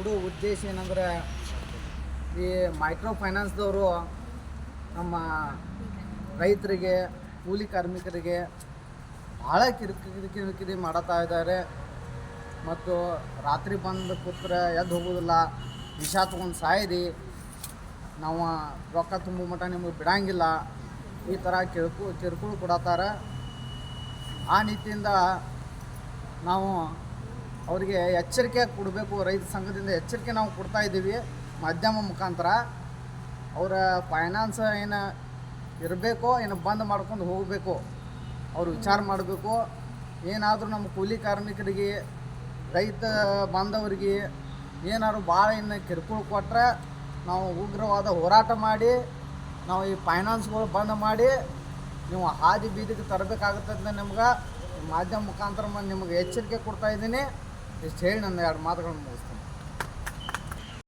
ಕೊಡೋ ಉದ್ದೇಶ ಏನಂದ್ರೆ ಈ ಮೈಕ್ರೋ ಫೈನಾನ್ಸ್ದವರು ನಮ್ಮ ರೈತರಿಗೆ ಕೂಲಿ ಕಾರ್ಮಿಕರಿಗೆ ಭಾಳ ಕಿರಿಕಿರಿ ಮಾಡತ್ತಾ ಇದ್ದಾರೆ. ಮತ್ತು ರಾತ್ರಿ ಬಂದು ಕೂತ್ರೆ ಎದ್ದು ಹೋಗೋದಿಲ್ಲ, ವಿಷ ತೊಗೊಂಡು ಸಾಯಿರಿ, ನಾವು ರೊಕ್ಕ ತುಂಬೋ ಮಟ್ಟ ನಿಮಗೆ ಬಿಡಂಗಿಲ್ಲ, ಈ ಥರ ಕಿರುಕುಳ ಕೊಡತ್ತಾರೆ. ಆ ನೀತಿಯಿಂದ ನಾವು ಅವರಿಗೆ ಎಚ್ಚರಿಕೆ ಕೊಡಬೇಕು. ರೈತ ಸಂಘದಿಂದ ಎಚ್ಚರಿಕೆ ನಾವು ಕೊಡ್ತಾಯಿದ್ದೀವಿ ಮಾಧ್ಯಮ ಮುಖಾಂತರ. ಅವರ ಫೈನಾನ್ಸ್ ಏನು ಇರಬೇಕೋ ಏನು ಬಂದ್ ಮಾಡ್ಕೊಂಡು ಹೋಗಬೇಕು, ಅವರು ವಿಚಾರ ಮಾಡಬೇಕು. ಏನಾದರೂ ನಮ್ಮ ಕೂಲಿ ಕಾರ್ಮಿಕರಿಗೆ ರೈತ ಬಾಂಧವರಿಗೆ ಏನಾದ್ರು ಭಾಳ ಇನ್ನು ಕಿರುಕುಳ ಕೊಟ್ಟರೆ ನಾವು ಉಗ್ರವಾದ ಹೋರಾಟ ಮಾಡಿ ನಾವು ಈ ಫೈನಾನ್ಸ್ಗಳು ಬಂದ್ ಮಾಡಿ ನೀವು ಹಾದಿ ಬೀದಿಗೆ ತರಬೇಕಾಗುತ್ತದೆ. ನಿಮ್ಗೆ ಮಾಧ್ಯಮ ಮುಖಾಂತರ ನಿಮಗೆ ಎಚ್ಚರಿಕೆ ಕೊಡ್ತಾಯಿದ್ದೀನಿ. ಇಷ್ಟು ಹೇಳಿ ನನ್ನ 2 ಮಾತುಗಳನ್ನು ಮುಗಿಸ್ತೀನಿ.